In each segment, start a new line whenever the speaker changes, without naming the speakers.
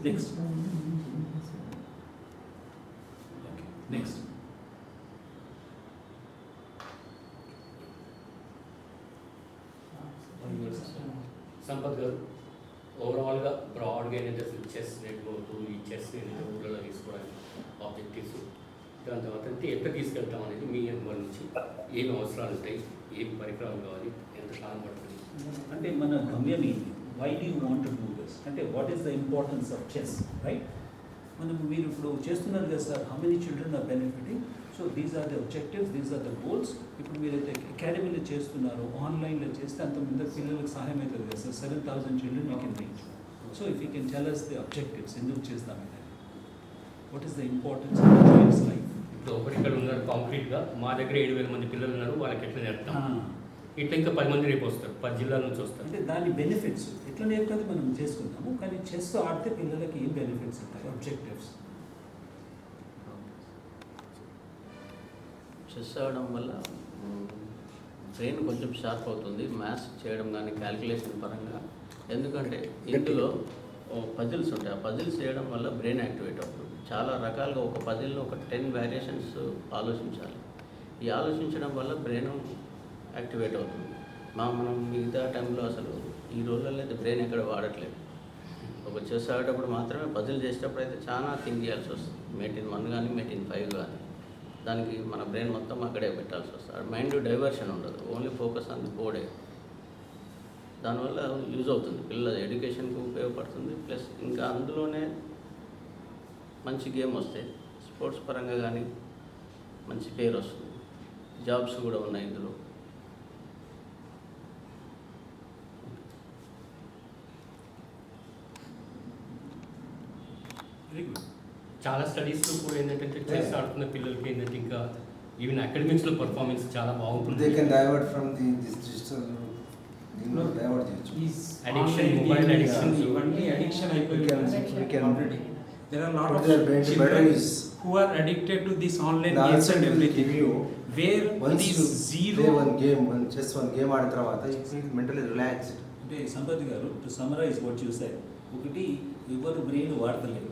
Next. Okay. Next.
Sampath గారు ఓవరాల్గా బ్రాడ్గా ఏదైతే అసలు చెస్ నెట్వర్క్ ఈ చెస్ ఏదైతే ఊళ్ళలో తీసుకోవడానికి ఆబ్జెక్టివ్స్ దాని తర్వాత ఎట్లా తీసుకెళ్తాం అనేది మీ అనుభవం నుంచి ఏమి అవసరాలు ఉంటాయి, ఏమి పరికరాలు కావాలి, ఎంత కాలం పడుతుంది
అంటే మన గమ్యం ఏంటి? Why do you want to do this? అంటే what is the importance of chess, right? మీరు ఇప్పుడు చేస్తున్నారు కదా sir, how many children are benefiting, so these are the objectives, these are the goals. ఇప్పుడు మీరైతే అకాడమీలో చేస్తున్నారు, ఆన్లైన్లో చేస్తే అంతమంది పిల్లలకు సహాయం అవుతుంది కదా sir. 7,000 children you can reach. So if you can tell us the objectives, ఎందుకు చేస్తాం ఇది, what is the importance of the child's life?
ఇప్పుడు ఒకరు ఇక్కడ ఉన్నారు కాంక్రీట్గా, మా దగ్గర 7,000 మంది పిల్లలు ఉన్నారు, వాళ్ళకి ఎట్లా నేర్పుతాం, ఇట్లా ఇంకా 10 మంది రేపు వస్తారు, 10 జిల్లాల నుంచి వస్తారు.
అంటే దాని బెనిఫిట్స్ ఎట్లా నేర్పది మనం చేసుకుంటాము, కానీ చెస్ ఆడితే పిల్లలకి ఏం బెనిఫిట్స్ ఉంటాయి, ఆబ్జెక్టివ్స్?
చెస్ ఆడడం వల్ల బ్రెయిన్ కొంచెం షార్ప్ అవుతుంది, మ్యాథ్స్ చేయడం కానీ క్యాలిక్యులేషన్ పరంగా. ఎందుకంటే ఇందులో పజిల్స్ ఉంటాయి, ఆ పజిల్స్ చేయడం వల్ల బ్రెయిన్ యాక్టివేట్ అవుతుంది. చాలా రకాలుగా ఒక పజిల్లో ఒక 10 వేరియేషన్స్ ఆలోచించాలి. ఈ ఆలోచించడం వల్ల బ్రెయిన్ యాక్టివేట్ అవుతుంది. మనం మిగతా టైంలో అసలు ఈ రోజుల్లో అయితే బ్రెయిన్ ఎక్కడ వాడట్లేదు. ఒక చెస్ ఆడేటప్పుడు మాత్రమే, పజిల్ చేసేటప్పుడు అయితే చాలా థింక్ చేయాల్సి వస్తుంది. మెయిన్ 1 కానీ మెయిన్ 5 కానీ, దానికి మన బ్రెయిన్ మొత్తం అక్కడే పెట్టాల్సి వస్తుంది. మైండ్ డైవర్షన్ ఉండదు, ఓన్లీ ఫోకస్ ఆన్ ది బోర్డే. దానివల్ల యూజ్ అవుతుంది, పిల్లల ఎడ్యుకేషన్కి ఉపయోగపడుతుంది. ప్లస్ ఇంకా అందులోనే మంచి గేమ్ వస్తే స్పోర్ట్స్ పరంగా కానీ మంచి పేరు వస్తుంది, జాబ్స్ కూడా ఉన్నాయి ఇందులో.
Very good.
చాలా స్టడీస్లో కూడా ఏంటంటే చెస్ ఆడుతున్న పిల్లలకి ఏంటంటే ఇంకా ఈవెన్ అకాడమిక్స్లో పర్ఫార్మెన్స్ చాలా బాగుంటుంది.
They can divert from this digital, divert చేయొచ్చు.
Addiction, mobile addiction,
ఇవన్నీ అడిక్షన్ అయిపోయి already. There are a lot of
Put their
children
batteries.
who are addicted to these online
The
games
answer
and
will
everything.
give you
Where
once
it
you
is
play
zero.
one game ఆడిన తర్వాత you feel mentally relaxed.
అంటే Sampath garu, to summarise what you said, ఒకటి ఎవరు brain వాడతలేదు,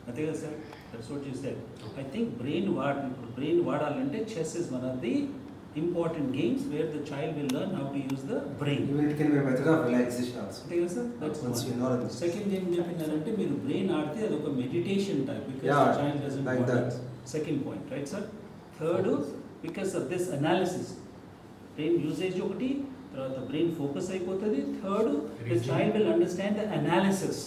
అంతే కదా sir? That's what you said. I think brain వాడాలంటే chess is one of the important games where the child will learn how to use the brain.
Even it can be a method of relaxation also.
అంతే కదా sir? That's
Once you know this.
Second ఏం చెప్పినారంటే మీరు brain ఆడితే అది ఒక meditation type, because
Yeah,
the child doesn't
like that.
Second point, right sir? Third, because of this analysis, brain usage ఒకటి, తర్వాత brain focus అయిపోతుంది. Third, the child will understand the analysis,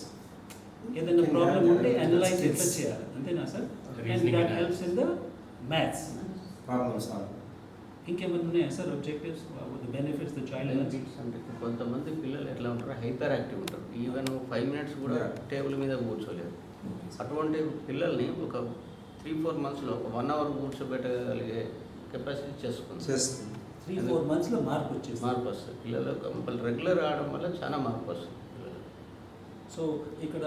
ఏదైనా problem ఉంటే analyse ఎట్లా చేయాలి, అంతేనా sir? And that helps in the maths.
Problem solve.
ఇంకేమైనా ఉన్నాయా sir objectives, the benefits the child learns?
Benefits అంటే కొంతమంది పిల్లలు ఎట్లా ఉంటారు, హైపర్ యాక్టివ్ ఉంటారు. ఈవెన్ 5 మినిట్స్ కూడా టేబుల్ మీద కూర్చోలేరు. అటువంటి పిల్లల్ని ఒక 3-4 మంత్స్లో ఒక 1 అవర్ కూర్చోబెట్టగలిగే కెపాసిటీ చేసుకుంది.
Chess.
3-4 మంత్స్లో మార్పు వచ్చేసి
మార్పు వస్తుంది పిల్లలు. కంపల్ రెగ్యులర్ ఆడడం వల్ల చాలా మార్పు వస్తుంది పిల్లలు.
సో ఇక్కడ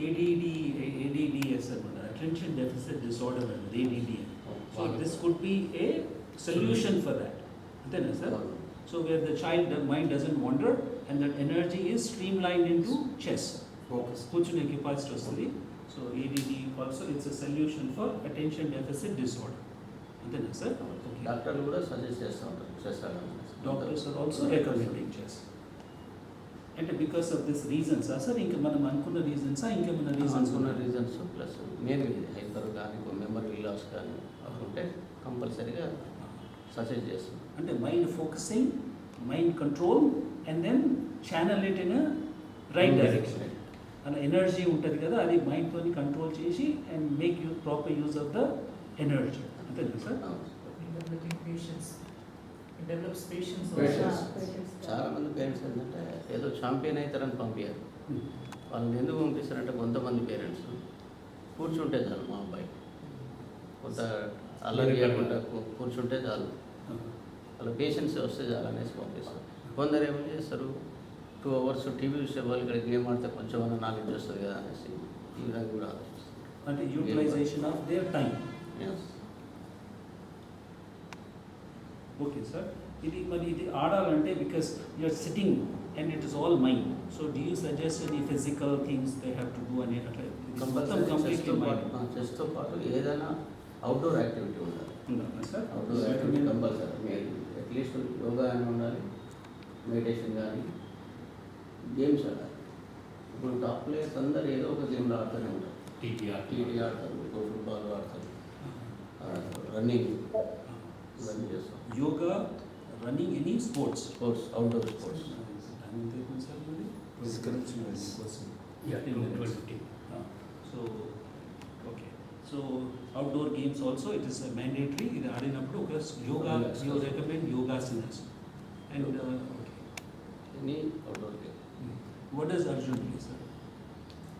ADDS అనమాట, అటెన్షన్ డెఫిసిట్ డిసార్డర్ అనేది ADD. So this could be a solution for that, అంతేనా sir? So where the child mind doesn't wander and that energy is streamline into chess,
Focus.
కూర్చునే capacity వస్తుంది. So ADD also it's a solution for attention deficit disorder, అంతేనా sir?
డాక్టర్లు కూడా suggest చేస్తూ ఉంటారు chess ఆడడం.
Doctors are also recommending chess. అంటే because of this reasons sir, ఇంకా మనం అనుకున్న రీజన్సా, ఇంకేమైనా రీజన్స్
అనుకున్న రీజన్స్ ప్లస్ మెయిన్గా ఇది హైపర్ కానీ మెమరీ లాస్ కానీ ఉంటే కంపల్సరీగా సజెస్ట్ చేస్తాం.
అంటే mind focusing, mind control, and then channel it in right direction. అలా ఎనర్జీ ఉంటుంది కదా, అది మైండ్తో కంట్రోల్ చేసి and make you proper use of the energy, అంతేనా సార్?
చాలా మంది పేరెంట్స్ ఏంటంటే ఏదో ఛాంపియన్ అవుతారని పంపించారు. వాళ్ళని ఎందుకు పంపిస్తారంటే కొంతమంది పేరెంట్స్ కూర్చుంటే చాలు, మా అబ్బాయి కొంత అల్లరి చేయకుండా కూర్చుంటే చాలు, వాళ్ళ పేషెన్స్ వస్తే చాలు అనేసి పంపిస్తారు. కొందరు ఏం చేస్తారు, 2 అవర్స్ టీవీ చూసే వాళ్ళు ఇక్కడ గేమ్ ఆడితే కొంచెం అన్న నాలెడ్జ్ వస్తుంది కదా అనేసి ఈ విధంగా కూడా ఆలోచిస్తారు.
అంటే utilisation of their time. Okay sir, ఇది ఆడాలంటే because you're sitting and it is all mind. So do you suggest any physical things they have to do any completely mind?
చెస్తో పాటు ఏదైనా అవుట్డోర్ యాక్టివిటీ ఉండాలి.
Sir?
Outdoor activity compulsory. మీరు at least yoga అని ఉండాలి, meditation కానీ, games ఆడాలి. ఇప్పుడు top players అందరూ ఏదో ఒక గేమ్లో ఆడుతూనే ఉంటారు. టీటీ ఆడతారు, ఫుట్బాల్ ఆడతారు, రన్నింగ్ ఇవన్నీ చేస్తాం.
Yoga, running, any sports?
Outdoor sports.
Physical fitness.
Yeah, 12-15.
So, okay. So outdoor games also it is mandatory. ఇది ఆడినప్పుడు ఒక yoga you recommend yogasanas. And okay.
Any outdoor game.
What does Arjun play, sir?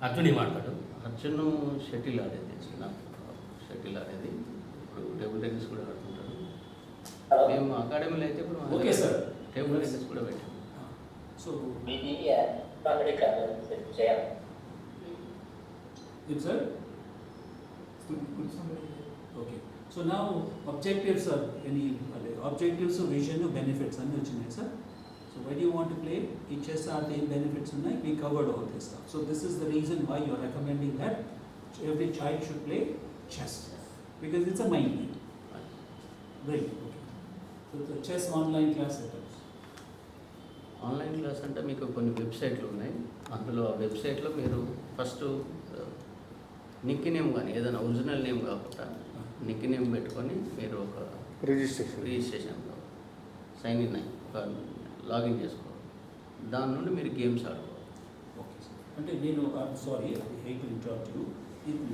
Arjun ఏం ఆడతాడు?
Arjun shuttle ఆడేది, shuttle ఆడేది. ఇప్పుడు table tennis కూడా ఆడుతుంటాడు. మేము అకాడమీలో అయితే ఇప్పుడు
Okay, sir.
టేబుల్ టెన్నిస్ కూడా పెట్టాము.
So yes, sir. Okay. So now objectives are any objectives of vision or benefits and sir. So why do you want to play? In chess are the benefits and we covered all this stuff. So this is the reason why you are recommending that every child should play chess because it's a mind game. Right. Okay. So the chess online class setups.
Online class అంటే మీకు కొన్ని వెబ్సైట్లు ఉన్నాయి. అందులో ఆ వెబ్సైట్లో మీరు first Nick name కానీ ఏదైనా ఒరిజినల్ నేమ్ కాకుండా నిక్ నేమ్ పెట్టుకొని మీరు ఒక రిజిస్ట్రేషన్ సైన్ ఇన్ అయ్యి ఒక లాగిన్ చేసుకోవాలి. దాని నుండి మీరు గేమ్స్ ఆడుకోవాలి.
Okay sir. అంటే నేను sorry I hate to interrupt you.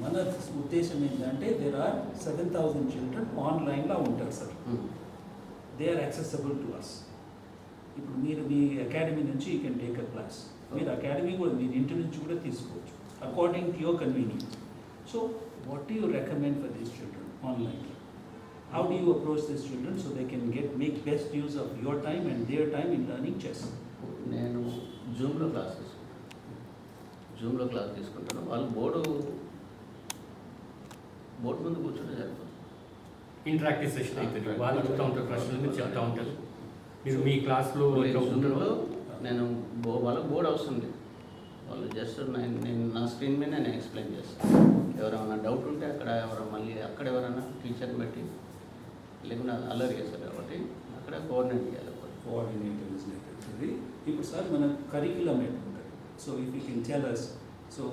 మన ఉద్దేశం ఏంటంటే దేర్ ఆర్ 7,000 చిల్డ్రన్ ఆన్లైన్లో ఉంటారు sir. They are accessible to us. ఇప్పుడు మీరు మీ అకాడమీ నుంచి you can take a class. మీరు అకాడమీ కూడా మీరు ఇంటి నుంచి కూడా తీసుకోవచ్చు according to your convenience. So what do you recommend for these children online? How do you approach these children so they can make best use of your time and their time in learning chess?
నేను జూమ్లో class తీసుకుంటాను. వాళ్ళు board ముందు కూర్చుంటే సరిపోతుంది.
Interactive session అవుతుంది. వాళ్ళు అడుగుతూ ఉంటారు, ప్రశ్నలు మీరు చెప్తూ ఉంటారు. మీరు మీ క్లాస్లో
జూమ్లో నేను వాళ్ళకి బోర్డు అవసరం లేదు. వాళ్ళు జస్ట్ నేను నా స్క్రీన్ మీద నేను ఎక్స్ప్లెయిన్ చేస్తాను. ఎవరైనా డౌట్ ఉంటే అక్కడ ఎవరైనా టీచర్ని పెట్టి లేకుండా అల్లరి చేస్తారు కాబట్టి అక్కడ కోఆర్డినేట్ చేయాలి.
Coordinator is necessary. ఇప్పుడు సార్ మన కరిక్యులం ఏంటంటే so if you can tell us so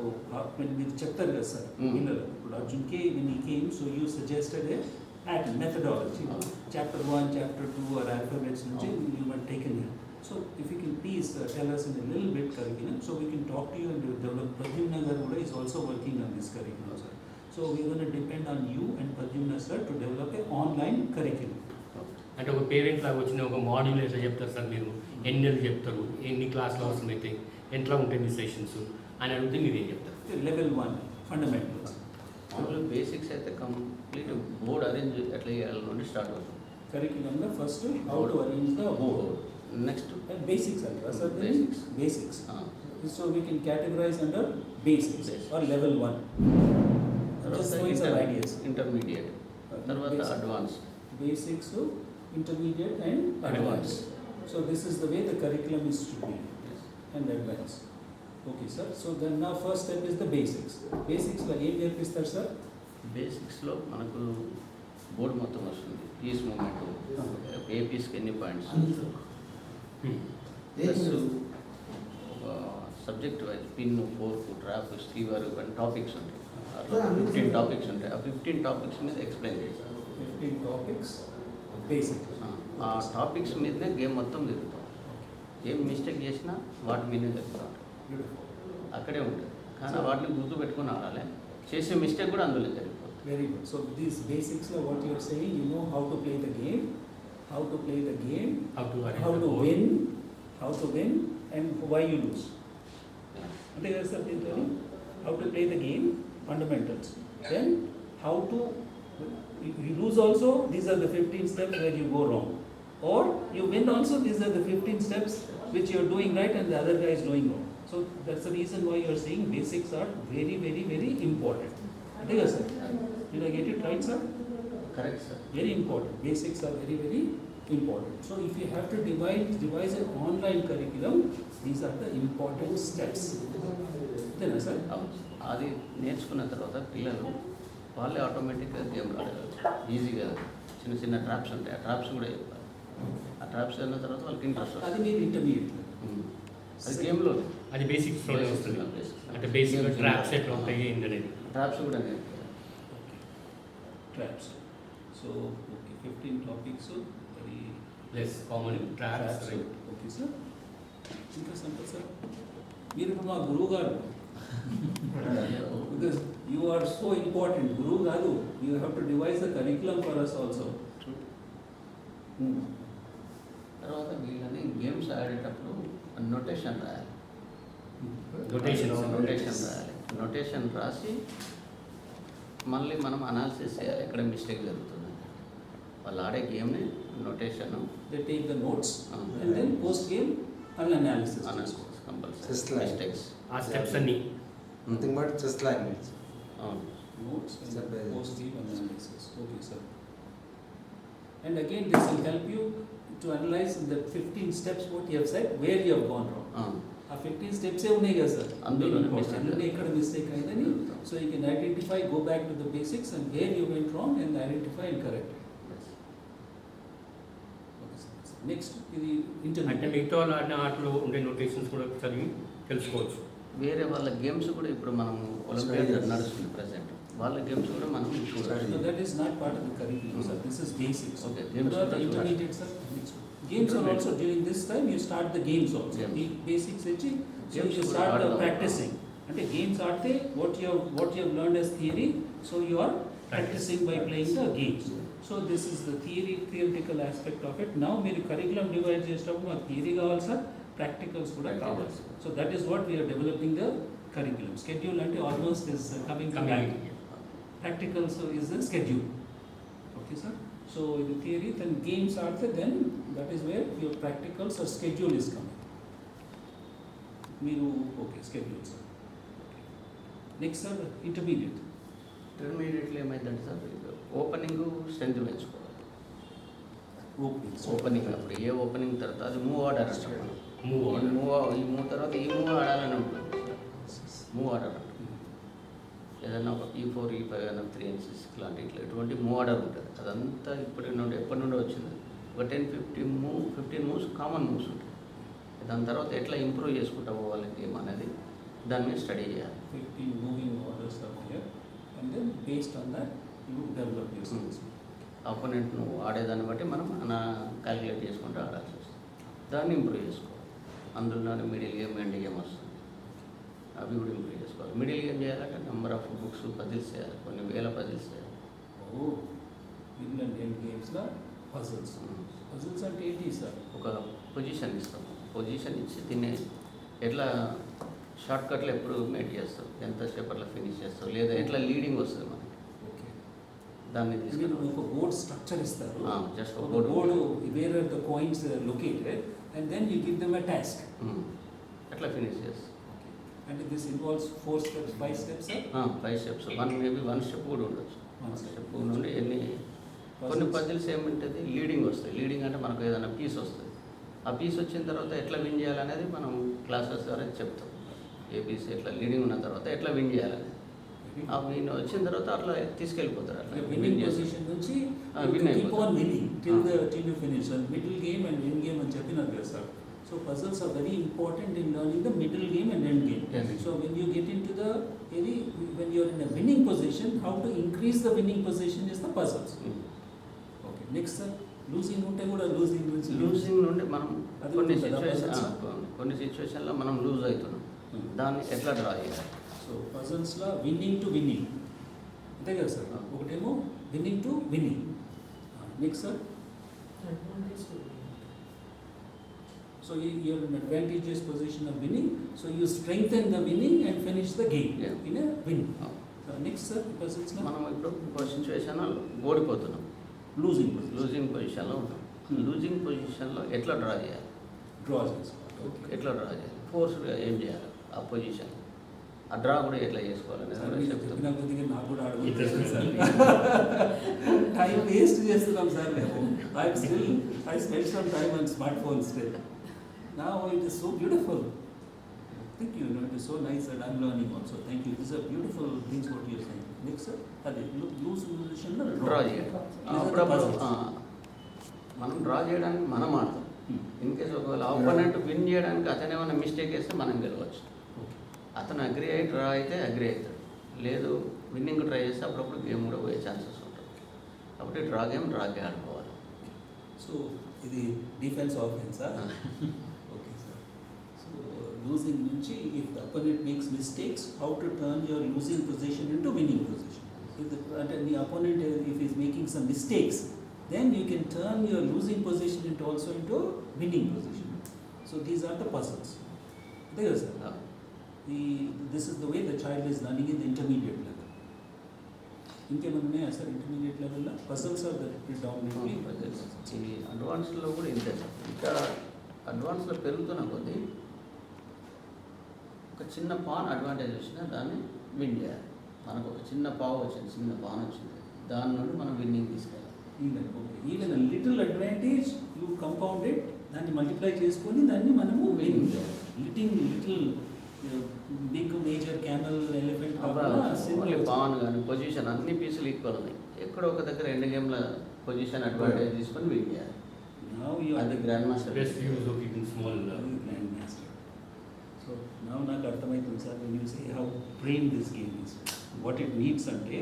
మీరు చెప్తారు కదా సార్ పిల్లలు ఇప్పుడు అర్జున్కి when he came so you suggested a methodology chapter 1 chapter 2 or alphabets నుంచి you were taken here. So if you can please tell us in a little bit curriculum so we can talk to you and develop. Pradyumna Garuda is also working on this curriculum sir. So we're going to depend on you and Pradyumna sir to develop a online curriculum.
అంటే ఒక parent లాగా వచ్చిన ఒక module ఎట్లా చెప్తారు sir? మీరు ఎన్ని నెలలు చెప్తారు, ఎన్ని క్లాసులు అవసరం అయితే, ఎట్లా ఉంటాయి మీ సెషన్స్ అని అడిగితే మీరు ఏం చెప్తారు?
Level 1 fundamentals.
మామూలు బేసిక్స్ అయితే కంప్లీట్ బోర్డ్ అరేంజ్ ఎట్లా చేయాలి నుండి స్టార్ట్ అవుతుంది.
కరిక్యులంలో first how to arrange the board.
Next
basics అంటారా sir? Basics. So we can categorize under basics or level 1. Just knowing some ideas.
Intermediate తర్వాత advance.
Basics, intermediate and advanced. So this is the way the curriculum is to be. And advanced. Okay sir. So then now first step is the basics. Basics లో ఏం నేర్పిస్తారు sir?
బేసిక్స్లో మనకు board మొత్తం వస్తుంది. Piece moment, ఏ పీస్కి ఎన్ని points, plus subject wise pin, fork, trap, skewer ఇవన్నీ టాపిక్స్ ఉంటాయి. 15 టాపిక్స్ ఉంటాయి. ఆ 15 టాపిక్స్ మీద ఎక్స్ప్లెయిన్ చేస్తారు.
15 టాపిక్స్ బేసిక్.
ఆ టాపిక్స్ మీదనే గేమ్ మొత్తం తిరుగుతాం. ఏం మిస్టేక్ చేసినా వాటి మీదనే జరుగుతూ ఉంటాయి. అక్కడే ఉంటుంది కానీ వాటిని గుర్తు పెట్టుకుని ఆడాలి. చేసే మిస్టేక్ కూడా అందులో జరిగిపోతుంది.
Very good. So these basics are what you are saying. You know how to play the game, how to win, and why you lose. అంటే కదా సార్ దీంట్లో how to play the game, fundamentals. Then how to you lose also. These are the 15 steps where you go wrong, or you win also. These are the 15 steps which you are doing right and the other guy is doing wrong. So that's the reason why you are saying basics are very, very, very important. Ante kada sir? Did I get it right, sir?
Correct, sir.
Very important. Basics are very, very important. So if you have to devise an online curriculum, these are the important steps. Then, sir,
అది నేర్చుకున్న తర్వాత పిల్లలు వాళ్ళే ఆటోమేటిక్గా game ఆడగలరు ఈజీగా. చిన్న చిన్న traps ఉంటాయి, ఆ ట్రాప్స్ కూడా చెప్పాలి. ఆ ట్రాప్స్ అయిన తర్వాత వాళ్ళకి ఇంట్రెస్ట్
అది
వస్తుంది.
మీరు ఇంటర్మీడియట్.
అది గేమ్లో
అది బేసిక్స్లోనే వస్తుంది. అంటే బేసిక్ ట్రాప్స్ ఎట్లా ఉంటాయి ఏంటనేది.
ట్రాప్స్ కూడా నేర్పాలి.
Traps. So, okay, 15 topics. Very
plus common traps.
Okay, sir. ఇంకా సంపత్ సార్, మీరు ఇప్పుడు మా గురువు గారు. Because you are so important. గురువు కాదు, you have to devise the curriculum for us also.
తర్వాత వీళ్ళని గేమ్స్ ఆడేటప్పుడు నొటేషన్ రాయాలి.
Notation.
నొటేషన్ రాయాలి. నొటేషన్ రాసి మళ్ళీ మనం అనాలిసిస్ చేయాలి ఎక్కడ మిస్టేక్ జరుగుతుంది. వాళ్ళు ఆడే గేమ్ని notation
They take the notes
Uh-huh.
and then post game and analysis.
Compulsory.
Just like-
mistakes
ఆ స్టెప్స్ అన్ని
Nothing but just language.
అవును.
Notes and
Step by step.
post game analysis. Okay, sir. And again, this will help you to analyze in the 15 steps what you have said, where you have gone wrong. ఆ 15 steps ఏ ఉన్నాయి కదా sir,
అందులోనే mistake.
అందులో ఎక్కడ mistake అయిందని. So you can identify, go back to the basics and where you went wrong and identify and correct. Next ఇది
అంటే
intermediate.
మిగతా వాళ్ళు ఆడిన ఆటలో ఉండే నోటేషన్స్ కూడా చదివి తెలుసుకోవచ్చు.
వేరే వాళ్ళ గేమ్స్ కూడా ఇప్పుడు మనం ఒలింపియాడ్ నడుస్తుంది ప్రజెంట్. వాళ్ళ గేమ్స్ కూడా మనం చూడాలి.
So that is not part of the curriculum, sir. This is basics.
Okay, games
తర్వాత
కూడా
intermediate, sir. Next. Games are also during this time you start the games also.
Games.
The basics వచ్చి so
Games
you
కూడా
start
ఆడదాం.
practicing. అంటే games ఆడితే what you have learned as theory, so you are practicing by playing the games. So this is the theoretical aspect of it. Now మీరు curriculum divide చేసేటప్పుడు మాకు theory కావాలి sir, practicals కూడా కావాలి. So that is what we are developing the curriculum. Schedule అంటే almost is coming to life. Practicals is the schedule. Okay, sir. So the theory, then games are the, then that is where your practicals or schedule is coming. Meeru, okay, schedule, sir. Next, sir, intermediate.
ఇంటర్మీడియట్లో ఏమైందంటే sir opening strength పెంచుకోవాలి.
Opening.
Opening అప్పుడు ఏ opening తర్వాత అది move order అంటాం మనం.
Move order.
ఈ move తర్వాత ఈ మూవ్ ఆడాలని ఉంటుంది. మూవ్ ఆర్డర్ అంటాం. ఏదైనా ఒక E4, E5 అయినా 3 and 6 ఇట్లాంటి ఇటువంటి మూవ్ ఆర్డర్ ఉంటుంది. అదంతా ఎప్పటి నుండి వచ్చింది. ఒక 15 మూవ్స్ కామన్ మూవ్స్ ఉంటాయి. దాని తర్వాత ఎట్లా ఇంప్రూవ్ చేసుకుంటా పోవాలి గేమ్ అనేది దాని మీద స్టడీ చేయాలి.
15 moving orders are here, and then based on that, you develop your skills.
Opponent నువ్వు ఆడేదాన్ని బట్టి మనం క్యాలిక్యులేట్ చేసుకుంటూ ఆడాల్సి వస్తుంది. దాన్ని ఇంప్రూవ్ చేసుకోవాలి. అందులోనే మిడిల్ గేమ్, ఎండ్ గేమ్ వస్తుంది. అవి కూడా ఇంప్రూవ్ చేసుకోవాలి. మిడిల్ గేమ్ చేయాలంటే నెంబర్ ఆఫ్ బుక్స్ పజిల్స్ చేయాలి, కొన్ని వేల పజిల్స్ చేయాలి.
Oh, middle and end games la puzzles. Puzzles అంటే ఏంటి సార్?
ఒక పొజిషన్ ఇస్తాం. పొజిషన్ ఇచ్చి దీన్ని ఎట్లా షార్ట్ కట్లో ఎప్పుడు మేట్ చేస్తాం, ఎంతసేపు అట్లా ఫినిష్ చేస్తాం, లేదా ఎట్లా లీడింగ్ వస్తుంది మనకి,
Okay.
దాన్ని
మీరు
తీసుకుని
ఒక బోర్డ్ స్ట్రక్చర్ ఇస్తారు.
జస్ట్
ఒక
ఒక
board where are the coins located and then you give them a task.
ఎట్లా ఫినిష్ చేస్తాం.
And this involves 4 steps, 5 steps, sir?
5 steps, maybe 1 step కూడా ఉండొచ్చు. 1 స్టెప్ నుండి కొన్ని పజిల్స్ ఏముంటుంది, లీడింగ్ వస్తాయి. లీడింగ్ అంటే మనకు ఏదైనా పీస్ వస్తుంది. ఆ పీస్ వచ్చిన తర్వాత ఎట్లా విన్ చేయాలనేది మనం క్లాసెస్ ద్వారా చెప్తాం. ఏబీసీ ఎట్లా లీడింగ్ ఉన్న తర్వాత ఎట్లా విన్ చేయాలనేది. ఆ విన్ వచ్చిన తర్వాత అట్లా తీసుకెళ్ళిపోతారు. అట్లా
విన్నింగ్ పొజిషన్ నుంచి
win
keep on winning till
Ah.
till you finish. So middle game and end game అని చెప్పినారు కదా sir. So puzzles are very important in learning the middle game and end game.
Yes.
So when you get into when you are in a winning position, how to increase the winning position is the puzzles. Okay. Next, sir, losing ఉంటే కూడా losing నుంచి
losing నుండి మనం
అది
కొన్ని
ఉంటుందా
సిచ్యువేషన్లో మనం లూజ్ అవుతున్నాం. దాన్ని ఎట్లా డ్రా చేయాలి.
సో పజల్స్లో విన్నింగ్ టు విన్నింగ్ అంతే కదా సార్. ఒకటేమో winnowing to winnowing. Next sir, so you're in advantageous position of winning, so you strengthen the winning and finish the game in a win. So next sir, puzzles లో
మనం ఇప్పుడు ఒక situation ఓడిపోతున్నాం,
losing
పొజిషన్లో ఉన్నాం. Losing పొజిషన్లో ఎట్లా draw చేయాలి,
draws. Okay.
ఎట్లా డ్రా చేయాలి, ఫోర్స్గా ఏం చేయాలి ఆ పొజిషన్. ఆ డ్రా కూడా ఎట్లా చేసుకోవాలని
సార్
కూడా
మీరు
చెప్తాం.
చెప్పిన కొద్దిగా నాకు కూడా
Interest
అడుగుతుంది సార్. టైం వేస్ట్ చేస్తున్నాం సార్ మేము. I spend some time on smartphones still. Now it is so beautiful. Thank you. It is so nice that I'm learning also. Thank you. These are beautiful things what you're saying. Next sir, అదే loose position
draw చేయడం అప్పుడప్పుడు మనం draw చేయడానికి మనం ఆడతాం. In case ఒకవేళ opponent win చేయడానికి అతను ఏమైనా మిస్టేక్ వేస్తే మనం గెలవచ్చు. అతను అగ్రి అయ్యి డ్రా అయితే అగ్రి అవుతాడు, లేదు విన్నింగ్ ట్రై చేస్తే అప్పుడప్పుడు గేమ్ కూడా పోయే ఛాన్సెస్ ఉంటాయి. కాబట్టి డ్రా గేమ్ డ్రాకే ఆడుకోవాలి.
సో ఇది defence offence okay sir. So losing నుంచి if the opponent makes mistakes how to turn your losing position into winning position. అంటే నీ opponent if is making some mistakes then you can turn your losing position into also into winning position. So these are the puzzles. There is this is the way the child is learning in the intermediate level. ఇంకేమైనా ఉన్నాయా sir intermediate లెవెల్లో? Puzzles are the predominantly puzzles.
ఈ అడ్వాన్స్లో కూడా ఇంతే sir. ఇంకా అడ్వాన్స్లో పెరుగుతున్న కొద్దీ ఒక చిన్న పాన్ అడ్వాంటేజ్ వచ్చినా దాన్ని విన్ చేయాలి. మనకు ఒక చిన్న పావు వచ్చింది, చిన్న పాన్ వచ్చింది, దాని నుండి మనం విన్నింగ్ తీసుకెళ్ళాలి.
Even little advantage you compounded, దాన్ని మల్టిప్లై చేసుకొని దాన్ని మనము విన్ చేయాలి. Little big major camel elephant
only pawn కానీ పొజిషన్ అన్ని పీసులు ఈక్వల్ ఉన్నాయి. ఎక్కడో ఒక దగ్గర ఎండ్ గేమ్లో పొజిషన్ అడ్వాంటేజ్ తీసుకొని విన్ చేయాలి. అది grand master.
Best use of it in small
grand master. So నాకు అర్థమవుతుంది sir when you say how brain this game is what it needs అంటే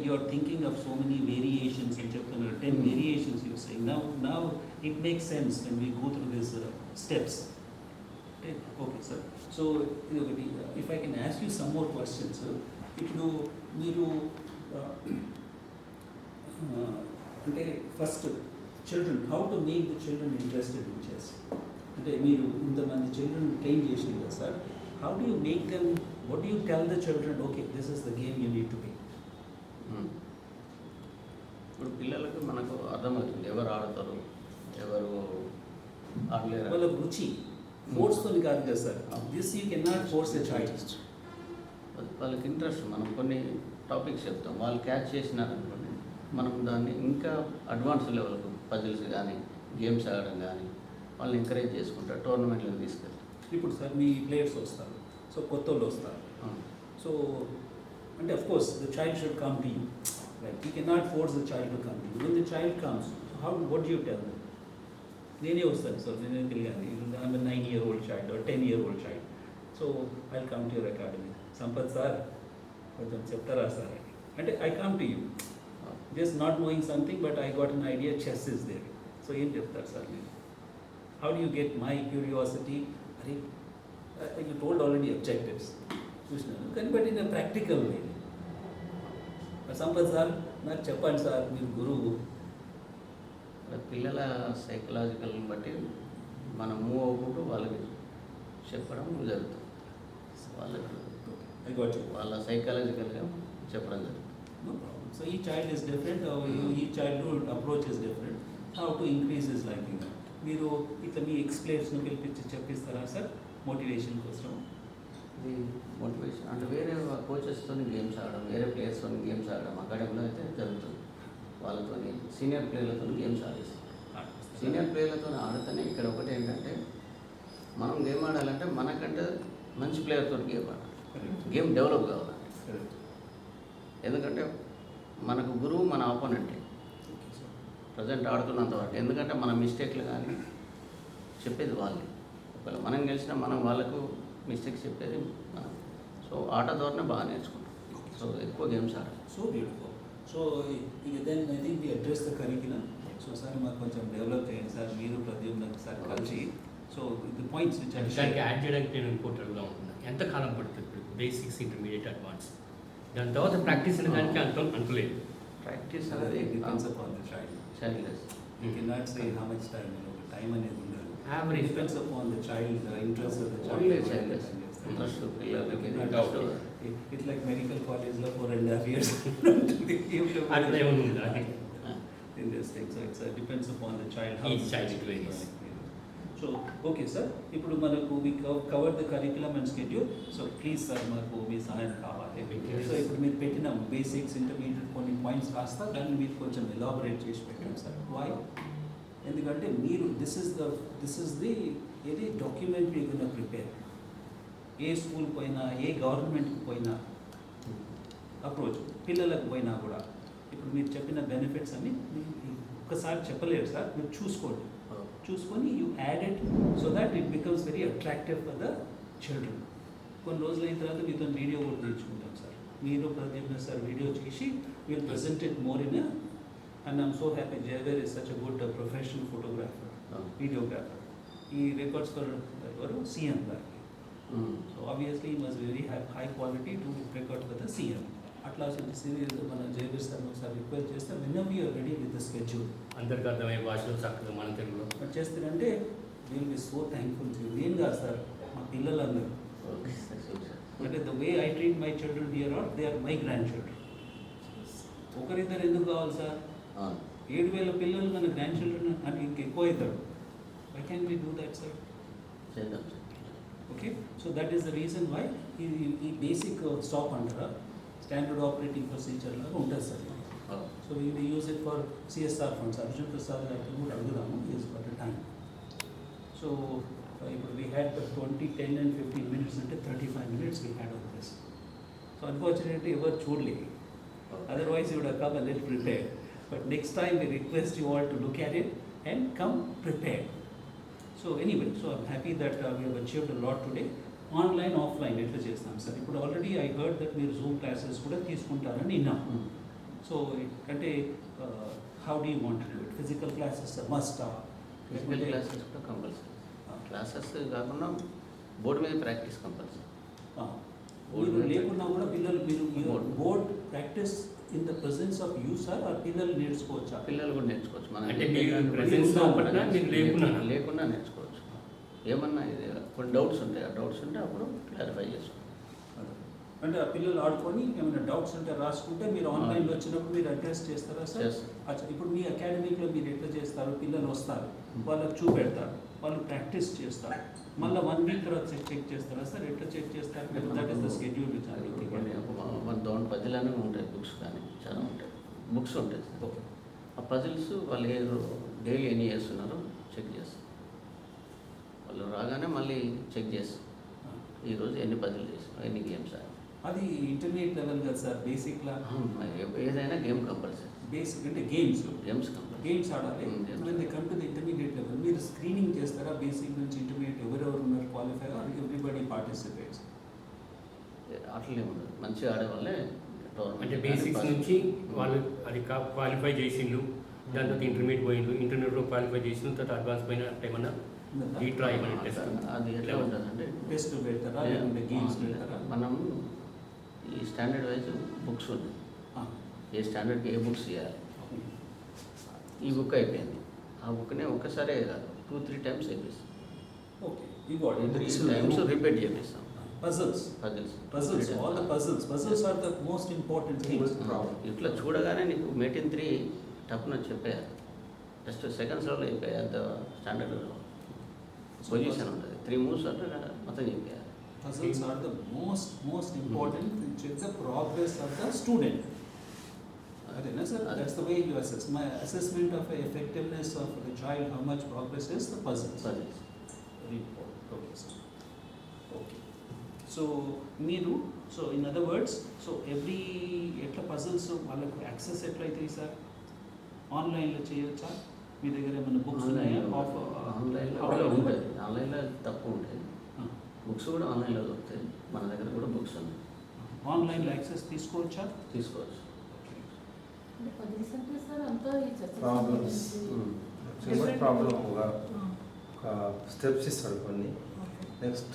you are thinking of so many variations in chapter 10 variations you are saying. Now it makes sense when we go through these steps. Okay sir. So if I can ask you some more questions sir. ఇప్పుడు మీరు అంటే first children, how to make the children interested in chess. అంటే మీరు ఇంతమంది children train చేసినారు కదా sir, how do you make them, what do you tell the children okay this is the game you need to play?
ఇప్పుడు పిల్లలకు మనకు అర్థమవుతుంది ఎవరు ఆడతారు ఎవరు ఆడలేరు.
వాళ్ళ రుచి ఫోర్స్తో కాదు కదా sir. This you can not force a child.
వాళ్ళకి ఇంట్రెస్ట్, మనం కొన్ని టాపిక్స్ చెప్తాం, వాళ్ళు క్యాచ్ చేసినారనుకోండి మనం దాన్ని ఇంకా అడ్వాన్స్ లెవెల్కు పజిల్స్ కానీ గేమ్స్ ఆడడం కానీ వాళ్ళని ఎంకరేజ్ చేసుకుంటారు, టోర్నమెంట్లకు తీసుకెళ్తారు.
ఇప్పుడు సార్ మీ ప్లేయర్స్ వస్తారు, సో కొత్త వాళ్ళు వస్తారు, సో అంటే of course the child should come to you, right? You cannot force the child to come to you. When the child comes, what do you tell them? నేనే వస్తాను sir, నేనే తెలియాలి. I'm a 9-year-old child or 10-year-old child, so I'll come to your academy. Sampath sir కొంచెం చెప్తారా sir అంటే I come to you just not knowing something but I got an idea, chess is there, so ఏం చెప్తారు sir మీరు? How do you get my curiosity? You told already objectives చూసినాను కానీ but in practical way. Sampath sir నాకు చెప్పండి sir, మీరు గురువు.
పిల్లల సైకలాజికల్ని బట్టి మనం మూవ్ అవ్వకుండా వాళ్ళకి చెప్పడం జరుగుతుంది. వాళ్ళకి వాళ్ళ సైకలాజికల్గా చెప్పడం జరుగుతుంది.
No problem. సో ఈ చైల్డ్ ఇస్ డిఫరెంట్, ఈ child approach is different. How to increase is liking. మీరు ఇట్లా మీ ఎక్స్ప్లెయిన్స్ను పిలిపించి చెప్పిస్తారా సార్ మోటివేషన్ కోసం?
ఇది మోటివేషన్ అంటే వేరే కోచెస్తో గేమ్స్ ఆడడం, వేరే ప్లేయర్స్తో గేమ్స్ ఆడడం అకాడమీలో అయితే జరుగుతుంది. వాళ్ళతో సీనియర్ ప్లేయర్లతో గేమ్స్ ఆడేస్తాం. సీనియర్ ప్లేయర్లతో ఆడితేనే ఇక్కడ ఒకటి ఏంటంటే మనం గేమ్ ఆడాలంటే మనకంటే మంచి ప్లేయర్తో గేమ్ ఆడాలి, గేమ్ డెవలప్ కావాలంటే. ఎందుకంటే మనకు గురువు మన ఆపోనెంటే ప్రజెంట్ ఆడుతున్నంత వరకు. ఎందుకంటే మన మిస్టేక్లు కానీ చెప్పేది వాళ్ళు. ఒకవేళ మనం గెలిచినా మనం వాళ్ళకు మిస్టేక్స్ చెప్పేది మనం. సో ఆట ద్వారానే బాగా నేర్చుకుంటాం. సో ఎక్కువ గేమ్స్ ఆడాలి.
So beautiful. సో ఇక then I think we address the curriculum. So sir మాకు కొంచెం డెవలప్ చేయండి సార్, మీరు ప్రద్యుమ్న సార్ కలిసి. సో ది పాయింట్స్ విచ్
దానికి యాడ్ చేయడానికి నేను ఇంపార్టెంట్గా ఉంటున్నాను. ఎంత కాలం పడుతుంది ఇప్పుడు బేసిక్స్, ఇంటర్మీడియట్, అడ్వాన్స్? దాని తర్వాత ప్రాక్టీస్ దానికి అంతలేదు.
ప్రాక్టీస్ అనేది
depends upon the child. You can not say how much time. Time అనేది ఉండదు.
Average
depends upon the child, the interest of the
only
child.
Interest పిల్లలకి
It's like medical college లో 4.5 years.
అట్లా ఏమైనా ఉందా?
In this thing, so it depends upon the child.
Each child it varies.
So okay sir, ఇప్పుడు మనకు we cover the curriculum and schedule. So please sir మాకు మీ సహాయం కావాలి. సో ఇప్పుడు మీరు పెట్టిన బేసిక్స్ ఇంటర్మీడియట్ కొన్ని పాయింట్స్ కాస్త దాన్ని మీరు కొంచెం ఎలాబరేట్ చేసి పెట్టండి సార్. వై? ఎందుకంటే మీరు దిస్ ఇస్ ది ఏది document you can prepare. A school పోయినా, ఏ గవర్నమెంట్కి పోయినా అప్రోచ్, పిల్లలకు పోయినా కూడా ఇప్పుడు మీరు చెప్పిన బెనిఫిట్స్ అన్ని ఒక్కసారి చెప్పలేరు సార్, మీరు చూసుకొని you add it so that it becomes very attractive for the children. కొన్ని రోజులు అయిన తర్వాత మీతో వీడియో కూడా తెచ్చుకుంటాం సార్. మీరు ప్రదీప్ సార్ వీడియో చేసి will present it more in and I'm so happy Jayaveer is such a good professional photographer, videographer. ఈ రికార్డ్స్ ఫర్ ఎవరు? సీఎం గారికి. సో ఆబ్వియస్లీ ఈ must very high quality to record for the CM. అట్లా series మన Jayaveer sir ఒకసారి request చేస్తే whenever you're ready with the schedule.
అందరికీ అర్థమయ్యే భాషలో చక్కగా మన తెలుగులో
చేస్తారంటే will be so thankful to you. నేను కాదు సార్, మా పిల్లలందరూ. అంటే the way I treat my children here are they are my grandchildren. ఒకరిద్దరు ఎందుకు కావాలి సార్? 7,000 పిల్లలు మన గ్రాండ్ చిల్డ్రన్ అంటే ఇంకెక్కువ అవుతారు. Why can we do that sir? Okay, so that is the reason why ఈ బేసిక్ స్టాప్ అంటారా స్టాండర్డ్ ఆపరేటింగ్ ప్రొసీజర్ లాగా ఉంటుంది sir. So we use it for CSR funds. Arjun Prasad గారికి కూడా అడుగుదాము use for the time. So ఇప్పుడు we had 20, 10 and 15 minutes అంటే 35 minutes we had on this. So unfortunately ఎవరు చూడలేదు. Otherwise you would have come a little prepared. But next time we request you all to look at it and come prepared. So anyway, so I'm happy that we have achieved a lot today. Online, offline ఎట్లా చేస్తాం sir? ఇప్పుడు already I heard that మీరు Zoom classes కూడా తీసుకుంటారని విన్నాం. So అంటే how do you want to do it? Physical classes must?
Physical classes కూడా compulsory. Classes కాకుండా బోర్డు మీద ప్రాక్టీస్ కంపల్సరీ.
మీరు లేకున్నా కూడా పిల్లలు మీరు board practice in the presence of you sir, ఆ పిల్లలు నేర్చుకోవచ్చా?
పిల్లలు కూడా నేర్చుకోవచ్చు. మన
అంటే
లేకుండా నేర్చుకోవచ్చు. ఏమన్నా ఇది కొన్ని డౌట్స్ ఉంటాయి, ఆ డౌట్స్ ఉంటే అప్పుడు క్లారిఫై చేసుకోవచ్చు.
అంటే ఆ పిల్లలు ఆడుకొని ఏమైనా డౌట్స్ ఉంటే రాసుకుంటే మీరు ఆన్లైన్లో వచ్చినప్పుడు మీరు అడ్రస్ చేస్తారా సార్? అచ్చా, ఇప్పుడు మీ అకాడమీలో మీరు ఎట్లా చేస్తారు? పిల్లలు వస్తారు, వాళ్ళకి చూపెడతారు, వాళ్ళు ప్రాక్టీస్ చేస్తారు, మళ్ళీ 1 week తర్వాత చెక్ చేస్తారా సార్? ఎట్లా చెక్ చేస్తారు? That is the schedule.
మన దాని పజిల్ ఉంటాయి, బుక్స్ కానీ చాలా ఉంటాయి, బుక్స్ ఉంటాయి.
ఓకే,
ఆ పజిల్స్ వాళ్ళు డైలీ ఎన్ని చేస్తున్నారో చెక్ చేస్తారు. వాళ్ళు రాగానే మళ్ళీ చెక్ చేస్తారు, ఈరోజు ఎన్ని పజిల్ చేస్తారు, ఎన్ని గేమ్స్.
అది ఇంటర్మీడియట్ లెవెల్ కదా సార్? బేసిక్లా
ఏదైనా గేమ్ కంపల్సరీ.
బేసిక్ అంటే గేమ్స్
కంపల్సరీ,
గేమ్స్ ఆడాలి. when they come to the intermediate level మీరు స్క్రీనింగ్ చేస్తారా? బేసిక్ నుంచి ఇంటర్మీడియట్ ఎవరెవరు ఉన్నారు క్వాలిఫై ఆర్ ఎవ్రీబడి పార్టిసిపేట్స్?
అట్లనే ఉండదు, మంచిగా ఆడే వాళ్ళే
అంటే బేసిక్స్ నుంచి వాళ్ళు అది క్వాలిఫై చేసిండు, దాని తర్వాత ఇంటర్మీడియట్ పోయిండు, ఇంటర్మీడియట్లో క్వాలిఫై చేసిన తర్వాత అడ్వాన్స్ పోయిన ఏమన్నా రీట్రా ఏమన్నా టెస్ట్?
అది ఎట్లా ఉంటుందంటే
టెస్ట్ పెడతారా లేకుంటే గేమ్స్ పెడతారా?
మనం ఈ స్టాండర్డ్ వైజ్ బుక్స్ ఉన్నాయి, ఏ స్టాండర్డ్కి ఏ బుక్స్ ఇవ్వాలి. ఈ బుక్ అయిపోయింది, ఆ బుక్నే ఒక్కసారే కాదు 2-3 times అయిపోయిస్తాం.
ఓకే, ఈ బాడీ
3 times రిపీట్ చేపిస్తాం.
puzzles all the puzzles are the most important things.
ఇట్లా చూడగానే నీకు మెయిన్ 3 టప్న చెప్పేయాలి, జస్ట్ సెకండ్స్లో అయిపోయాయి. అంత స్టాండర్డ్ పొజిషన్ ఉంటుంది, 3 moves అంటే మొత్తం చెప్పేయాలి.
Puzzles are the most important to check the progress of the student. Adena sir, that's the way you assess. My assessment of effectiveness of the child, how much progress is the puzzles. Very important. Okay, sir. Okay. So మీరు so in other words, so every ఎట్లా puzzles వాళ్ళకు access ఎట్లా అవుతాయి sir? ఆన్లైన్లో చేయొచ్చా? మీ దగ్గర ఏమైనా books ఉన్నాయా?
ఆన్లైన్లో ఉంటుంది, ఆన్లైన్లో తక్కువ ఉంటాయి. బుక్స్ కూడా ఆన్లైన్లో దొరుకుతాయి, మన దగ్గర కూడా బుక్స్ ఉన్నాయి.
ఆన్లైన్లో యాక్సెస్ తీసుకోవచ్చా?
తీసుకోవచ్చు.
ప్రాబ్లం ఒక స్టెప్స్ ఇస్తాడు కొన్ని. Next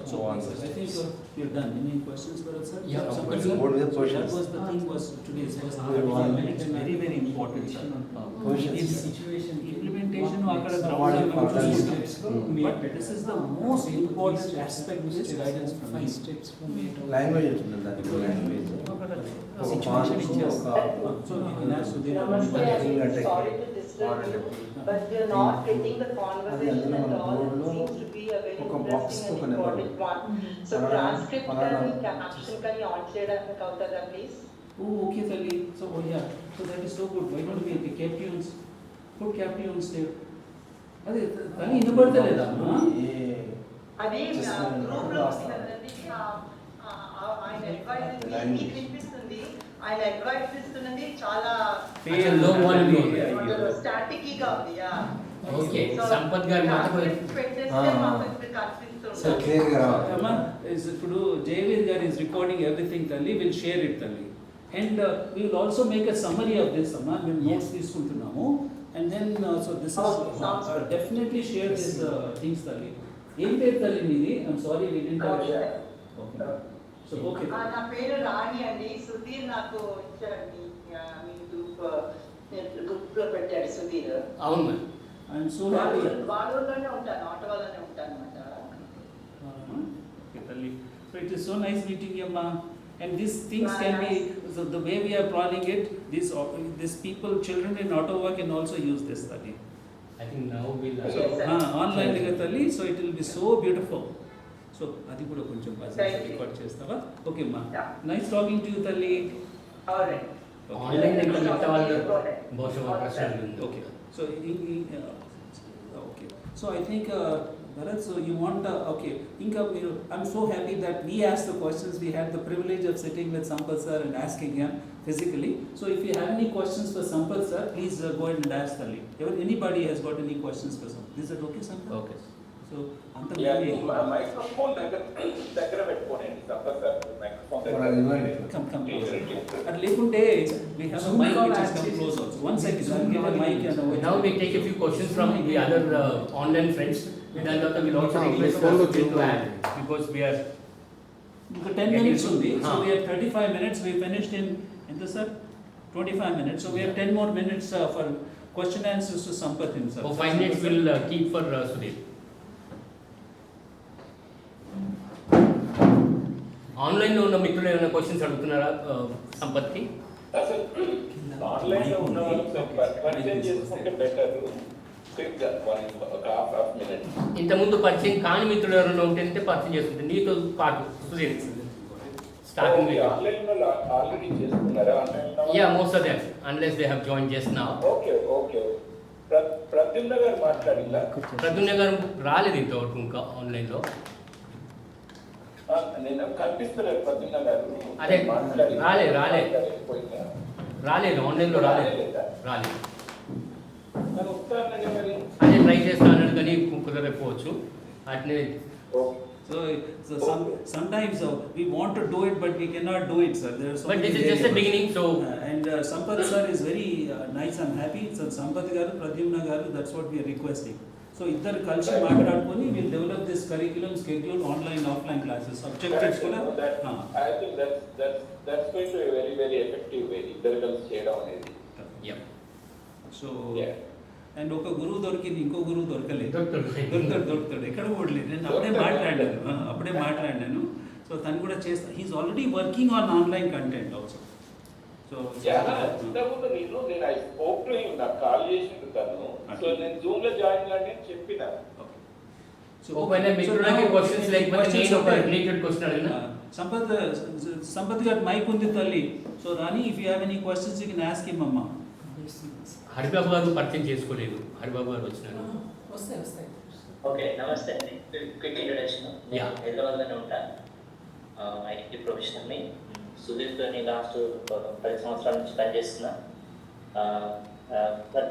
So I think you're done. Any questions for us, sir?
Yeah,
Somebody-
questions.
That was the thing was today's was it's very important, sir.
Questions.
Situation implementation అక్కడ ground level, but this is the most important aspect is guidance from you.
Language ఉంటుంది దానికి language.
situation
ఒక
ఇచ్చేసి
farm,
so you can ask Sudhir
Namaste,
about
I'm sorry to disturb you, but we are not getting the conversation at all. It seems to be a very
ఒక box
interesting
తో
and
ఒక
important one. So transcript కానీ caption కానీ on చేయడానికి అవుతుందా please?
Oh, okay, Tali. So, oh yeah. So that is so good. Why don't we the captions? Put captions there. అదే తల్లి వినబడతలేదా అమ్మా?
అది గ్రూప్ లో ఉంది కదండి, ఆయన అడ్వైజ్ మీకు వినిపిస్తుంది, ఆయన అడ్వైజ్ ఇస్తున్నది చాలా
low volume లో ఉంది.
స్టాటిక్ గా ఉంది.
ఓకే, సంపత్ గారు మాట్లాడు.
పెట్టేస్తే మాకు ఇప్పుడు కనిపిస్తుంది.
సో క్లియర్ గా రావాలి.
అమ్మా ఇప్పుడు జయవీర్ గారు is recording everything తల్లి, will share it తల్లి. And we will also make a summary of this అమ్మా, మేము notes తీసుకుంటున్నాము. And then so this is definitely share this things తల్లి. ఏం పేరు తల్లి మీది? I'm sorry we didn't have it. Okay. So okay.
నా పేరు రాణి అండి. సుధీర్ నాకు ఇచ్చారండి, మీ గ్రూప్ లో పెట్టాడు సుధీర్.
అవును మేడం.
I'm so happy.
బాడూరులోనే ఉంటాను, ఆటోవాలోనే ఉంటాను అన్నమాట.
Okay, Tali. So it is so nice meeting you, Amma. And these things can be, so the way we are planning it, these people, children in Ottawa can also use this, Tali.
I think now we'll
So,
Yes, sir.
online lega Tali, so it will be so beautiful. So, adi kuda koncham
Thank you.
record chestava. Okay, Ma.
Yeah.
Nice talking to you, Tali.
All right.
Okay.
Online దగ్గర మిగతా వాళ్ళు బహుశా ప్రశ్నలు ఉంది.
Okay. So, okay. So I think, Bharat, so you want, okay, I'm so happy that we asked the questions. We had the privilege of sitting with Sampath sir and asking him physically. So if you have any questions for Sampath sir, please go ahead and ask Tali. If anybody has got any questions for Sampath, is that okay, Sampath?
Okay.
So, Anta,
microphone దగ్గర పెట్టుకోనండి. Microphone
come closer. And lekunte, we have a mic which has come close also. One second, I'll give a mic and a
Now we take a few questions from the other online friends. Then Dr. will also request us to add because we are
10 minutes only. So
Huh.
we have 35 minutes. We finished in the sir 25 minutes. So we have 10 more minutes for question answers to Sampath himself.
5 minutes we'll keep for Sudhir. Online లో ఉన్న మిత్రులు ఏమైనా questions అడుగుతున్నారా సంపత్కి?
అసలు online లో ఉన్న వాళ్ళు పరిచయం చేసుకుంటే బెటర్. ఒక హాఫ్ మినిట్.
ఇంతకుముందు పరిచయం కాని మిత్రులు ఎవరైనా ఉంటే పరిచయం చేసుకుంటే నీతో పాటు సుధీర్ స్టార్టింగ్
ఆన్లైన్ లో ఆల్రెడీ చేసుకున్నారా? Online
yeah most of them unless they have join just now.
Okay okay. Pradyumna గారు మాట్లాడిందా?
ప్రద్యుమ్న గారు రాలేదు ఇంతవరకు ఇంకా ఆన్లైన్ లో.
నేను కనిపిస్తలేదు ప్రద్యుమ్న గారు.
అదే
మాట్లాడి
రాలేదు ఆన్లైన్ లో రాలేదు.
మరి వస్తారని మరి
అదే ట్రై చేస్తా అన్నాడు కానీ కుదరకపోవచ్చు అట్నే.
So sometimes we want to do it, but we cannot do it, sir. There are so
But
many
this is just a
variables.
beginning, so
And Sampath sir is very nice. I'm happy. So Sampath garu, Pradyumna garu, that's what we are requesting. So iddaru kalsi maatladukoni we'll develop this curriculum, schedule online, offline classes, objectives kuda.
I think that's going to be a very very effective way. ఇద్దరు కలిసి చేయడం అనేది.
yeah.
So
Yeah.
And ఒక గురువు దొరికింది, ఇంకో గురువు దొరకలేదు.
దొరుకుతాడు.
దొరుకుతాడు ఎక్కడ పోడలేదు. నేను అప్పుడే మాట్లాడాను. సో తను కూడా చేస్తా. He's already working on online content also. So
ఇంతకుముందు నేను ఐ స్పోక్ టు హిమ్, నాకు కాల్ చేసిండు తను. సో నేను జూమ్ లో జాయిన్ కాండి అని చెప్పిన.
ఒకవేళ మిత్రులకి క్వశ్చన్స్ లేకపోతే నేను ఒక రిలేటెడ్ క్వశ్చన్ అడిగినా.
సంపత్ గారు మైక్ ఉంది తల్లి. So Rani, if you have any questions you can ask him అమ్మా.
హరిబాబు గారు పరిచయం చేసుకోలేదు. హరిబాబు గారు వచ్చినారు.
వస్తాయి.
ఓకే, నమస్తే అండి. Quick introduction.
Yeah.
హైదరాబాద్లోనే ఉంటాను. ఐటీ ప్రొఫెషనల్ని సుదీప్తో లాస్ట్ 10 సంవత్సరాల నుంచి పనిచేస్తున్నా. For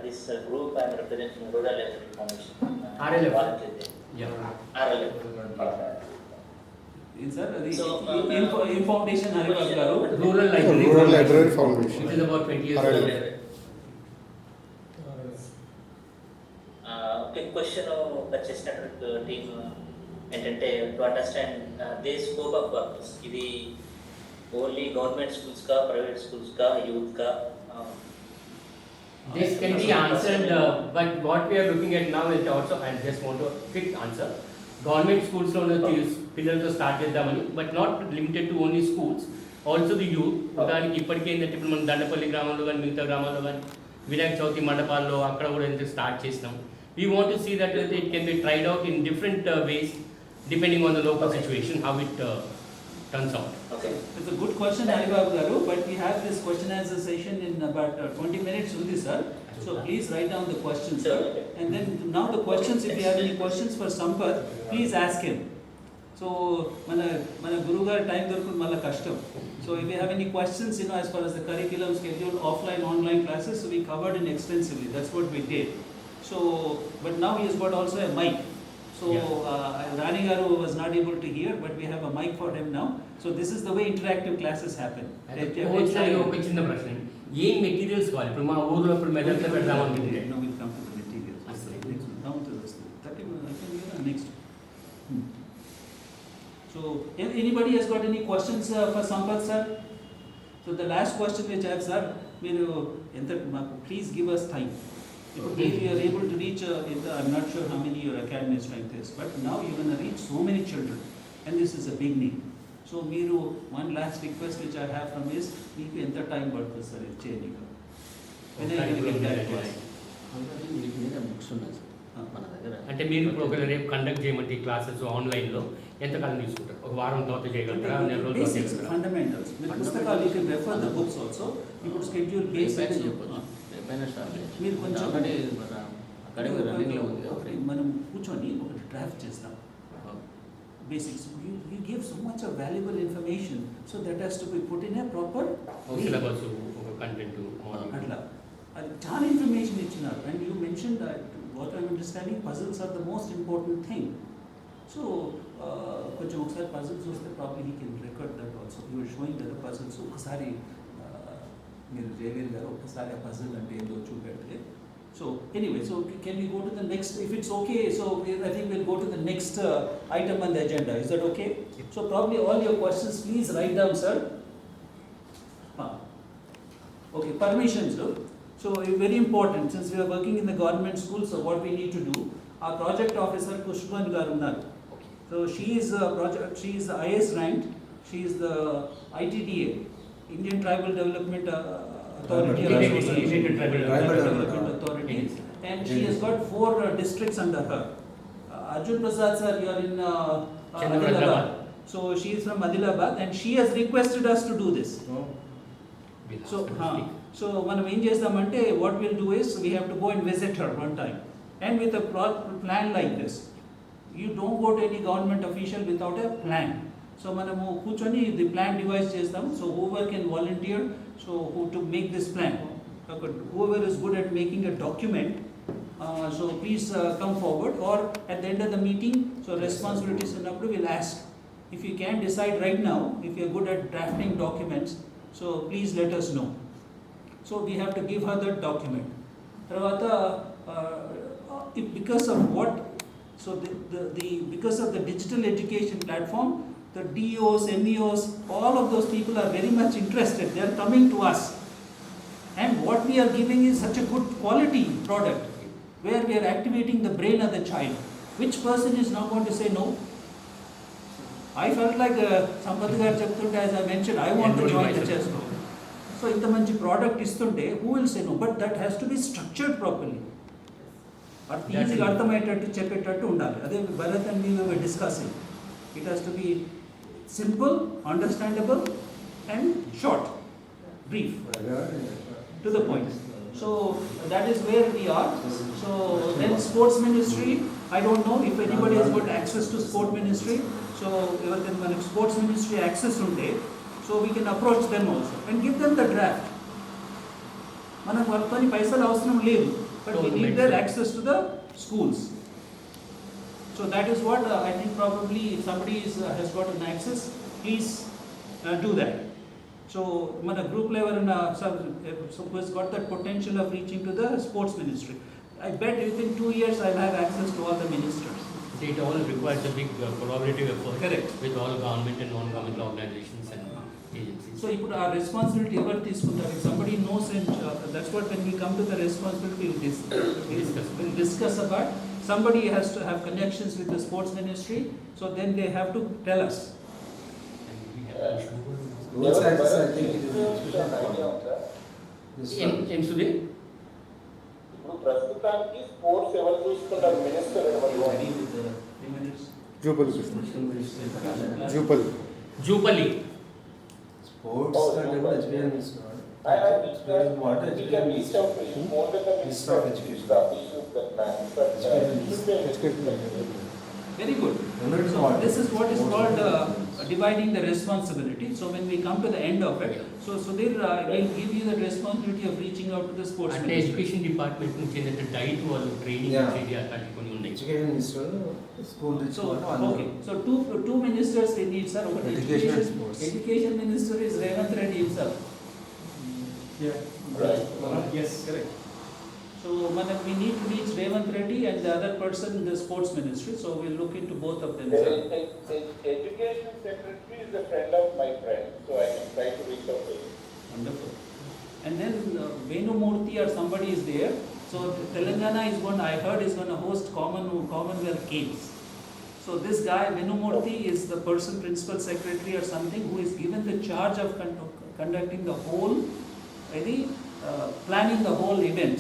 this group I'm representing rural library foundation.
RLF.
RLF.
Sir అది information Haribabu garu
rural library foundation which is about 20 years old.
Quick question చేసినటువంటి టీమ్ ఏంటంటే to understand the scope of work. ఇది only government స్కూల్స్కా, private స్కూల్స్కా, యూత్కా?
This can be answered, but what we are looking at now is also, I just want to quick answer. Government schools లో పిల్లలతో start చేద్దామని, but not limited to only schools. Also the youth. దానికి ఇప్పటికే ఏంటంటే ఇప్పుడు మనం దండపల్లి గ్రామంలో కానీ మిగతా గ్రామాల్లో కానీ వినాయక చవితి మండపాల్లో అక్కడ కూడా ఏంటంటే స్టార్ట్ చేసినాం. We want to see that it can be tried out in different ways depending on the local situation how it turns out.
Okay.
It's a good question, Haribabu Garu, but we have this question answer session in about 20 minutes only, sir. So please write down the questions, sir. And then now the questions, if you have any questions for Sampath, please ask him. So, mana Guru Garu time dorukund malla kashtam. So if you have any questions, as far as the curriculum schedule, offline, online classes, so we covered it extensively. That's what we did. So, but now he has got also a mic. So Rani Garu was not able to hear, but we have a mic for him now. So this is the way interactive classes happen.
ఒక చిన్న ప్రశ్న, ఏం materials కావాలి? ఇప్పుడు మా ఊర్లో ఇప్పుడు మెదక్లో పెడదామనుకుంటే
No, we'll come to the materials. Next, down to this. 30 minutes. Next. So anybody has got any questions for Sampath, sir? So the last question which I have, sir, please give us time. If you are able to reach, I'm not sure how many your academy strength is, but now you're going to reach so many children, and this is a big need. So, one last request which I have from is, meeku enta time paduthundi sir ఇది చేయడానికి. When are you going to get that class?
మీకు మీద books ఉన్నాయి sir మన దగ్గర.
అంటే మీరు ఇప్పుడు ఒకవేళ రేపు కండక్ట్ చేయమంటే క్లాసెస్ ఆన్లైన్లో ఎంతకాలం తీసుకుంటారు? ఒక వారం తర్వాత చేయగలుగుతారా? నెల రోజులు
Basics, fundamentals. మీరు పుస్తకాలు you can refer the books also. ఇప్పుడు schedule based
చెప్పొచ్చు. రేపైనా స్టార్ట్ చేయండి.
మీరు కొంచెం
ఆల్రెడీ మన అకాడమీ రన్నింగ్లో ఉంది కాబట్టి
మనం కూర్చొని ఒక డ్రాఫ్ట్ చేస్తాం. Basics. You give so much of valuable information, so that has to be put in a proper
syllabus, ఒక కంటెంట్
అట్లా అది చాలా ఇన్ఫర్మేషన్ ఇచ్చినారు. And you mention that what I'm understanding puzzles are the most important thing. So కొంచెం ఒకసారి puzzles చూస్తే probably he can record that also. You are showing that puzzles ఒకసారి మీరు జయవీర్ గారు ఒకసారి ఆ పజిల్ అంటే ఏదో చూపెడితే. So anyway, so can we go to the next, if it's okay, so I think we'll go to the next item on the agenda. Is that okay? So probably all your questions, please write down, sir. Okay, permissions. So very important, since we are working in the government school, so what we need to do, our project officer Kushban Garunar. So she is IS ranked, she is the ITDA, Indian Tribal Development Authority,
Indian Tribal
Development Authority, and she has got 4 districts under her. Arjun Prasad sir, you are in Adilabad. So she is from Adilabad, and she has requested us to do this. So మనం ఏం చేస్తామంటే what we'll do is we have to go and visit her one time, and with a plan like this. You don't go to any government official without a plan. So మనము కూర్చొని the plan devise చేస్తాం. So whoever can volunteer, so who to make this plan. Whoever is good at making a document, so please come forward, or at the end of the meeting, so responsibilities ఉన్నప్పుడు we'll ask. If you can decide right now, if you're good at drafting documents, so please let us know. So we have to give her that document. Tarvata, because of what? So because of the digital education platform, the DOs, MEOs, all of those people are very much interested. They are coming to us. And what we are giving is such a good quality product, where we are activating the brain of the child. Which person is not going to say no? I felt like Sampath garu cheptunte, as I mentioned, I want to join the chess group. So inta manchi product istunte, who will say no? But that has to be structured properly. At easy arthamayetattu cheppetattu undali. Ade Bharat and we were discussing. It has to be simple, understandable, and short, brief, to the point. So that is where we are. So then sports ministry, I don't know if anybody has got access to sport ministry. So even when sports ministry access unde, so we can approach them also and give them the draft. Manaku vartani paisalu avasaram ledu, but we need their access to the schools. So that is what I think probably if somebody has got an access, please do that. So mana group level and so who has got that potential of reaching to the sports ministry. I bet within 2 years I'll have access to all the ministers.
It all requires a big collaborative effort.
Correct.
With all government and non-government organizations and agencies.
So ఇప్పుడు ఆ responsibility ఎవరు తీసుకుంటారు? If somebody knows, and that's what when we come to the responsibility, we'll discuss about. Somebody has to have connections with the sports ministry, so then they have to tell us.
Rules access, I think it is.
Idea ఉందా?
Yes,
ఏం
sir.
ఏం సుధీర్?
ఇప్పుడు ప్రస్తుతానికి sports ఎవరు చూసుకుంటారు? Minister ఎవరు?
Ready with the 3 minutes?
Jupal. Jupal.
Jupalli.
Sports
Oh,
and
super.
education is not.
I think
There is what
we
education
can
is.
reach out to you more than the
Minister of Education.
the issues that man. But
Education.
Very good.
No, it's
So
what?
this is what is
Sports
called
education.
dividing the responsibility. So when we come to the end of it, so Sudhir will give you the responsibility of reaching out to the sports
అంటే
ministry.
Education department నుంచి ఏంటంటే diet వాళ్ళు training
Yeah.
ఇచ్చేది అట్లాంటివి కొన్ని ఉన్నాయి.
Education minister, school rich
So
one,
okay, so two ministers we need, sir. One
Education and sports.
Education minister is Revanth Reddy himself.
Yeah.
Right.
Yes, correct.
So we need to reach Revanth Reddy and the other person in the sports ministry. So we'll look into both of them,
the
sir.
education secretary is a friend of my friend, so I can try to reach out to him.
Wonderful. And then Venu Murthy or somebody is there. So Telangana is going, I heard, is going to host Commonwealth Games. So this guy Venu Murthy is the person, principal secretary or something, who is given the charge of conducting the whole, planning the whole event,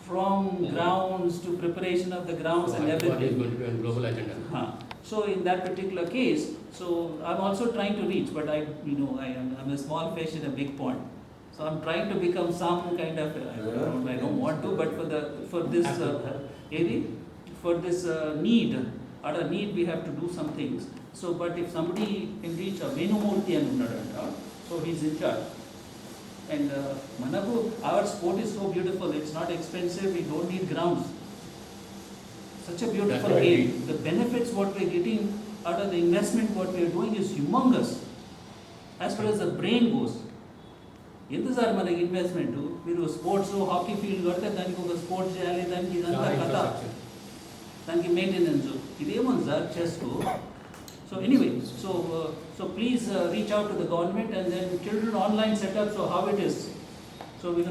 from grounds to preparation of the grounds and
What is
everything.
going to be on global agenda?
So in that particular case, so I'm also trying to reach, but I'm a small fish in a big pond. So I'm trying to become some kind of, I don't want to, but for this need, out of need we have to do some things. So but if somebody can reach a Venu Murthy and Unnadanta, so he's in charge. And Manaku, our sport is so beautiful, it's not expensive, we don't need grounds. Such a beautiful
That's right.
game. The benefits what we're getting out of the investment what we're doing is humongous. As far as the brain goes. ఎంత sir మనకి investment? మీరు sports hockey field కడితే దానికి ఒక sports చేయాలి, దానికి ఇదంతా కథ, దానికి మెయింటెనెన్స్, ఇదేమో sir chest. So anyway, so please reach out to the government, and then children online setup, so how it is. So we're going to